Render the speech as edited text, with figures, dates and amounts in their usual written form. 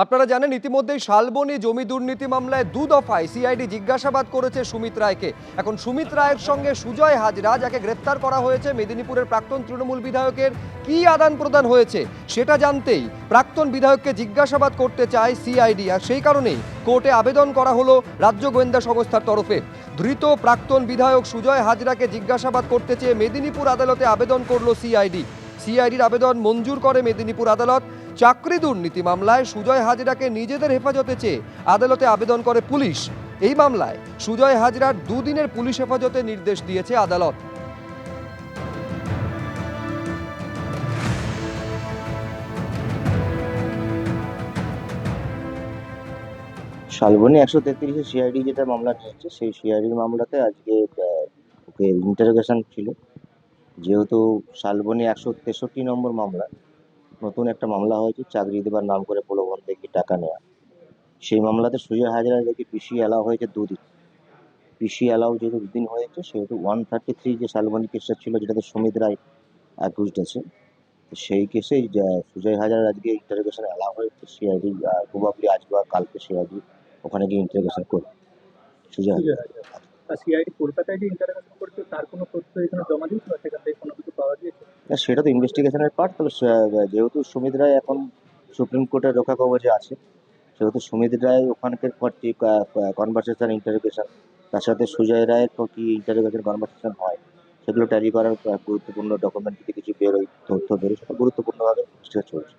আপনারা জানেন ইতিমধ্যেই শালবনী জমি দুর্নীতি মামলায় দু দফায় সিআইডি জিজ্ঞাসাবাদ করেছে সুমিত রায়কে। এখন সুমিত রায়ের সঙ্গে সুজয় হাজরা, যাকে গ্রেপ্তার করা হয়েছে, মেদিনীপুরের প্রাক্তন তৃণমূল বিধায়কের কি আদান প্রদান হয়েছে সেটা জানতেই প্রাক্তন বিধায়ককে জিজ্ঞাসাবাদ করতে চায় সিআইডি। আর সেই কারণেই কোর্টে আবেদন করা হলো রাজ্য গোয়েন্দা সংস্থার তরফে। ধৃত প্রাক্তন বিধায়ক সুজয় হাজরাকে জিজ্ঞাসাবাদ করতে চেয়ে মেদিনীপুর আদালতে আবেদন করলো সিআইডি। সিআইডির আবেদন মঞ্জুর করে মেদিনীপুর আদালত। চাকরি দুর্নীতি মামলায় সুজয় হাজরাকে নিজেদের হেফাজতে চেয়ে আদালতে আবেদন করে পুলিশ। এই মামলায় সুজয় হাজরার দুদিনের পুলিশ হেফাজতে নির্দেশ দিয়েছে আদালত। শালবনী 133-এ সিআইডি যেটা মামলা নিয়েছে, সেই সিআইডির মামলাতে আজকে ওকে ইন্টারোগেশন ছিল। যেহেতু শালবনী 163 নম্বর মামলা, নতুন একটা মামলা হয়েছে চাকরি দেবার নাম করে প্রলোভন থেকে টাকা নেওয়া। সেই মামলাতে সুজয় হাজরা দেখে পিসি অ্যালাউ হয়েছে দুদিন। পিসি অ্যালাউ যেহেতু দুদিন হয়েছে, সেহেতু 133 যে শালবনী কেসটা ছিল, যেটাতে সুমিত রায় অ্যাকিউজড আছে, তো সেই কেসে সুজয় হাজরা আজকে ইন্টারোগেশন অ্যালাউ হয়েছে। সিআইডি প্রবাবলি আজ বা কালকে সিআইডি ওখানে গিয়ে ইন্টারোগেশন করবে সুজয় হাজরা। সিআইডি কলকাতায় যে ইন্টারোগেশন করেছে তার কোনো তথ্য এখানে জমা দিয়েছিল, সেখান থেকে কোনো কিছু পাওয়া গিয়েছে? না, সেটা তো ইনভেস্টিগেশনের পার্ট। তবে যেহেতু সুমিত রায় এখন সুপ্রিম কোর্টের রক্ষা কবচে আছে, সেহেতু সুমিত রায় ওখানকার কনভারসেশন ইন্টারোগেশন, তার সাথে সুজয় রায়ের কি ইন্টারোগেশন কনভারসেশন হয়, সেগুলো ট্যালি করার গুরুত্বপূর্ণ ডকুমেন্ট যদি কিছু বেরোয়, তথ্য বেরোয়, সেটা গুরুত্বপূর্ণভাবে ইনভেস্টিগেশন চলছে।